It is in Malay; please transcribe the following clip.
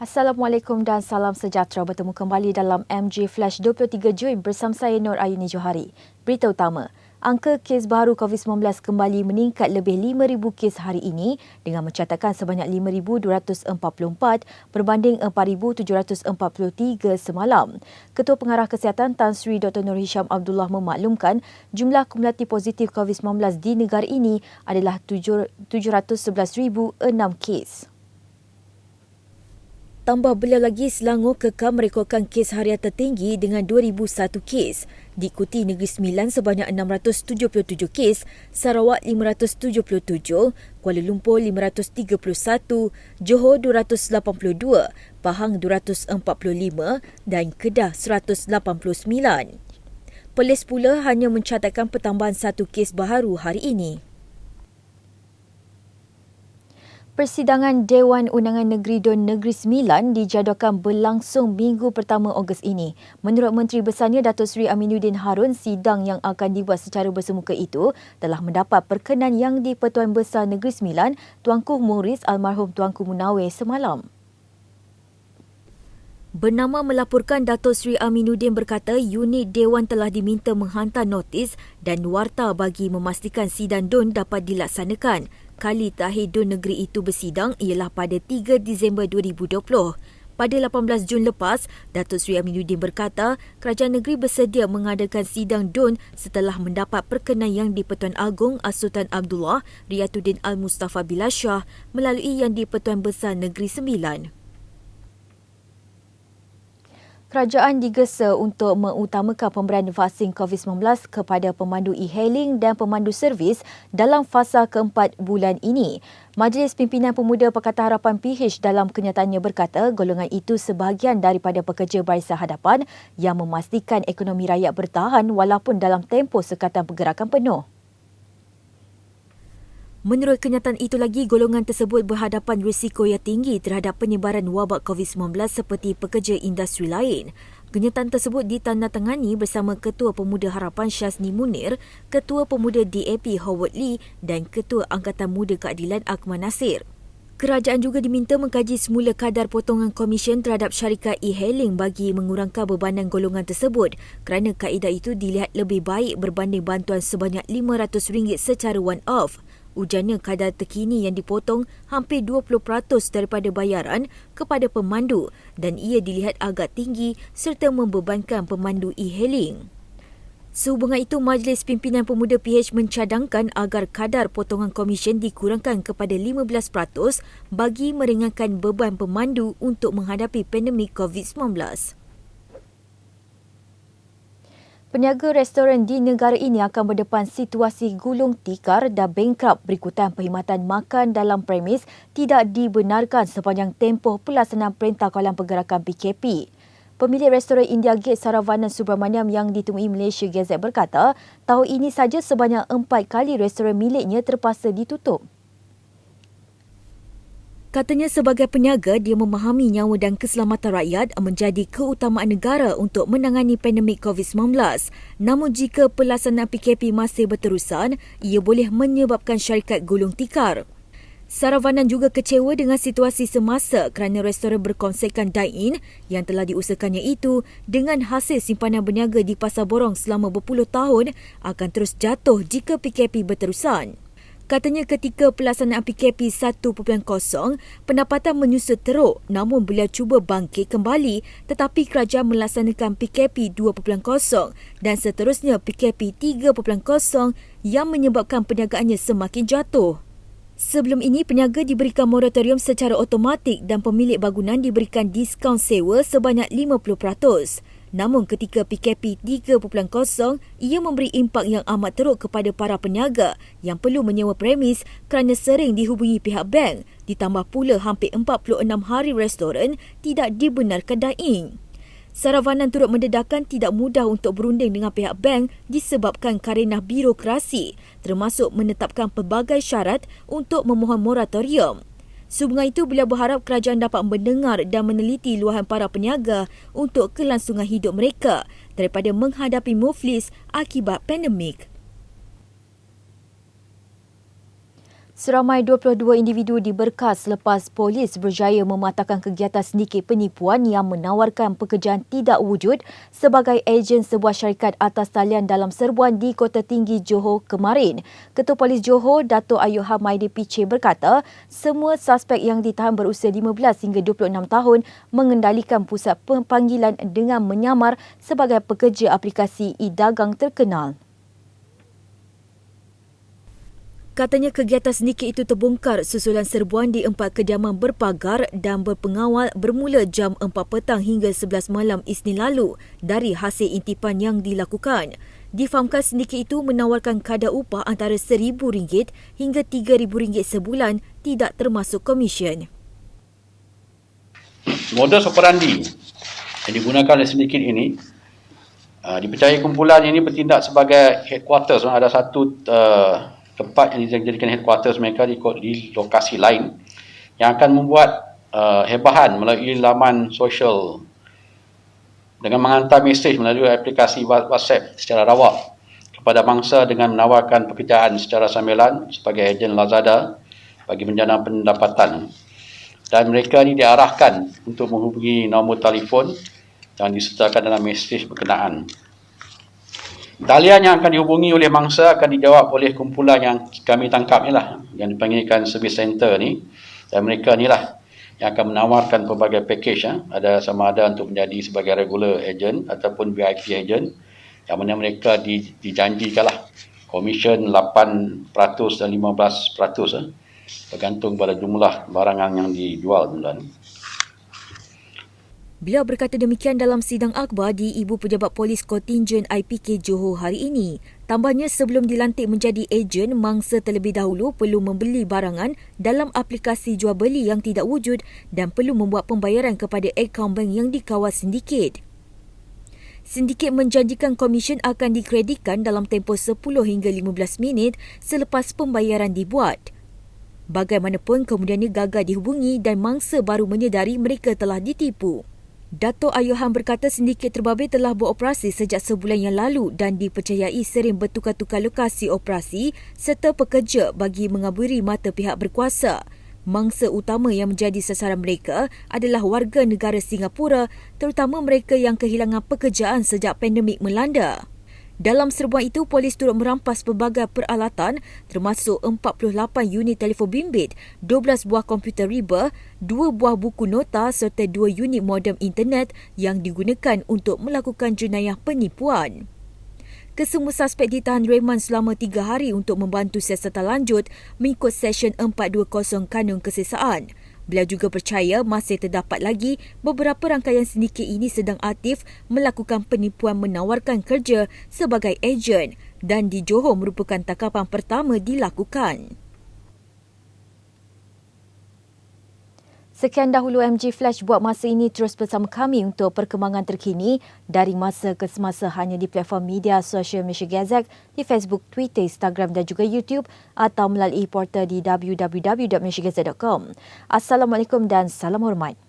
Assalamualaikum dan salam sejahtera. Bertemu kembali dalam MJ Flash 23 Jun bersama saya Nur Ayuni Johari. Berita utama, angka kes baru COVID-19 kembali meningkat lebih 5,000 kes hari ini dengan mencatatkan sebanyak 5,244 berbanding 4,743 semalam. Ketua Pengarah Kesihatan Tan Sri Dr. Nur Hisham Abdullah memaklumkan jumlah kumulatif positif COVID-19 di negara ini adalah 711,006 kes. Tambah beliau lagi, Selangor kekal merekodkan kes harian tertinggi dengan 2,001 kes. Diikuti Negeri Sembilan sebanyak 677 kes, Sarawak 577, Kuala Lumpur 531, Johor 282, Pahang 245 dan Kedah 189. Perlis pula hanya mencatatkan pertambahan 1 kes baharu hari ini. Persidangan Dewan Undangan Negeri Dun Negeri Sembilan dijadualkan berlangsung minggu pertama Ogos ini. Menurut Menteri Besarnya Datuk Seri Aminuddin Harun, sidang yang akan dibuat secara bersemuka itu telah mendapat perkenan Yang di-Pertuan Besar Negeri Sembilan, Tuanku Muhriz almarhum Tuanku Munawir semalam. Bernama melaporkan, Datuk Seri Aminuddin berkata unit Dewan telah diminta menghantar notis dan warta bagi memastikan sidang Dun dapat dilaksanakan. Kali terakhir Dun negeri itu bersidang ialah pada 3 Disember 2020. Pada 18 Jun lepas, Datuk Seri Aminuddin berkata kerajaan negeri bersedia mengadakan sidang Dun setelah mendapat perkenan Yang di-Pertuan Agong As-Sultan Abdullah Riyatuddin Al-Mustafa Billah Shah melalui Yang di-Pertuan Besar Negeri Sembilan. Kerajaan digesa untuk mengutamakan pemberian vaksin COVID-19 kepada pemandu e-hailing dan pemandu servis dalam fasa keempat bulan ini. Majlis Pimpinan Pemuda Pakatan Harapan PH dalam kenyataannya berkata golongan itu sebahagian daripada pekerja barisan hadapan yang memastikan ekonomi rakyat bertahan walaupun dalam tempoh sekatan pergerakan penuh. Menurut kenyataan itu lagi, golongan tersebut berhadapan risiko yang tinggi terhadap penyebaran wabak COVID-19 seperti pekerja industri lain. Kenyataan tersebut ditandatangani bersama Ketua Pemuda Harapan Syazni Munir, Ketua Pemuda DAP Howard Lee dan Ketua Angkatan Muda Keadilan Akmal Nasir. Kerajaan juga diminta mengkaji semula kadar potongan komisen terhadap syarikat e-hailing bagi mengurangkan bebanan golongan tersebut kerana kaedah itu dilihat lebih baik berbanding bantuan sebanyak RM500 secara one-off. Ujarnya kadar terkini yang dipotong hampir 20% daripada bayaran kepada pemandu dan ia dilihat agak tinggi serta membebankan pemandu e-hailing. Sehubungan itu, Majlis Pimpinan Pemuda PH mencadangkan agar kadar potongan komisen dikurangkan kepada 15% bagi meringankan beban pemandu untuk menghadapi pandemik COVID-19. Peniaga restoran di negara ini akan berdepan situasi gulung tikar dan bankrupt berikutan perkhidmatan makan dalam premis tidak dibenarkan sepanjang tempoh pelaksanaan Perintah Kawalan Pergerakan PKP. Pemilik restoran India Gate Saravanan Subramaniam yang ditemui Malaysia Gazette berkata, tahun ini saja sebanyak 4 kali restoran miliknya terpaksa ditutup. Katanya sebagai peniaga, dia memahami nyawa dan keselamatan rakyat menjadi keutamaan negara untuk menangani pandemik COVID-19. Namun jika pelaksanaan PKP masih berterusan, ia boleh menyebabkan syarikat gulung tikar. Saravanan juga kecewa dengan situasi semasa kerana restoran berkonsepkan dine-in yang telah diusahakannya itu dengan hasil simpanan berniaga di pasar borong selama berpuluh tahun akan terus jatuh jika PKP berterusan. Katanya ketika pelaksanaan PKP 1.0, pendapatan menyusut teruk namun beliau cuba bangkit kembali tetapi kerajaan melaksanakan PKP 2.0 dan seterusnya PKP 3.0 yang menyebabkan perniagaannya semakin jatuh. Sebelum ini, peniaga diberikan moratorium secara automatik dan pemilik bangunan diberikan diskaun sewa sebanyak 50%. Namun ketika PKP 3.0, ia memberi impak yang amat teruk kepada para peniaga yang perlu menyewa premis kerana sering dihubungi pihak bank, ditambah pula hampir 46 hari restoran tidak dibenarkan dine-in. Saravanan turut mendedahkan tidak mudah untuk berunding dengan pihak bank disebabkan karenah birokrasi, termasuk menetapkan pelbagai syarat untuk memohon moratorium. Sehubungan itu, beliau berharap kerajaan dapat mendengar dan meneliti luahan para peniaga untuk kelangsungan hidup mereka daripada menghadapi muflis akibat pandemik. Seramai 22 individu diberkas selepas polis berjaya mematahkan kegiatan sindiket penipuan yang menawarkan pekerjaan tidak wujud sebagai ejen sebuah syarikat atas talian dalam serbuan di Kota Tinggi Johor kemarin. Ketua Polis Johor, Dato' Ayuh Hamaidi Piche berkata, semua suspek yang ditahan berusia 15 hingga 26 tahun mengendalikan pusat pemanggilan dengan menyamar sebagai pekerja aplikasi e-dagang terkenal. Katanya kegiatan sindiket itu terbongkar susulan serbuan di 4 kediaman berpagar dan berpengawal bermula jam 4 petang hingga 11 malam Isnin lalu dari hasil intipan yang dilakukan. Difahamkan sindiket itu menawarkan kadar upah antara RM1,000 hingga RM3,000 sebulan tidak termasuk komisen. Modus operandi yang digunakan oleh sindiket ini dipercayai kumpulan ini bertindak sebagai headquarters. Ada satu tempat yang dijadikan headquarters mereka di lokasi lain yang akan membuat hebahan melalui laman sosial dengan menghantar mesej melalui aplikasi WhatsApp secara rawak kepada mangsa dengan menawarkan pekerjaan secara sambilan sebagai ejen Lazada bagi menjana pendapatan. Dan mereka ini diarahkan untuk menghubungi nombor telefon yang disertakan dalam mesej berkenaan. Talian yang akan dihubungi oleh mangsa akan dijawab oleh kumpulan yang kami tangkap ni lah, yang dipanggilkan service center ni. Dan mereka ni lah yang akan menawarkan pelbagai package. Ada sama ada untuk menjadi sebagai regular agent ataupun VIP agent, yang mana mereka dijanjikan lah komisen 8% dan 15%, bergantung pada jumlah barangan yang dijual. Beliau berkata demikian dalam sidang akhbar di Ibu Pejabat Polis Kontingen IPK Johor hari ini. Tambahnya, sebelum dilantik menjadi ejen, mangsa terlebih dahulu perlu membeli barangan dalam aplikasi jual beli yang tidak wujud dan perlu membuat pembayaran kepada akaun bank yang dikawal sindiket. Sindiket menjanjikan komisen akan dikreditkan dalam tempoh 10 hingga 15 minit selepas pembayaran dibuat. Bagaimanapun, kemudiannya gagal dihubungi dan mangsa baru menyedari mereka telah ditipu. Dato' Ayuhan berkata sindiket terbabit telah beroperasi sejak sebulan yang lalu dan dipercayai sering bertukar-tukar lokasi operasi serta pekerja bagi mengaburi mata pihak berkuasa. Mangsa utama yang menjadi sasaran mereka adalah warga negara Singapura, terutama mereka yang kehilangan pekerjaan sejak pandemik melanda. Dalam serbuan itu, polis turut merampas pelbagai peralatan termasuk 48 unit telefon bimbit, 12 buah komputer riba, 2 buah buku nota serta 2 unit modem internet yang digunakan untuk melakukan jenayah penipuan. Kesemua suspek ditahan reman selama 3 hari untuk membantu siasatan lanjut mengikut Seksyen 420 Kanun Kesesaan. Beliau juga percaya masih terdapat lagi beberapa rangkaian sindiket ini sedang aktif melakukan penipuan menawarkan kerja sebagai ejen dan di Johor merupakan tangkapan pertama dilakukan. Sekian dahulu MG Flash buat masa ini. Terus bersama kami untuk perkembangan terkini dari masa ke semasa hanya di platform media sosial Malaysia Gazette, di Facebook, Twitter, Instagram dan juga YouTube atau melalui portal di www.malaysiagazette.com. Assalamualaikum dan salam hormat.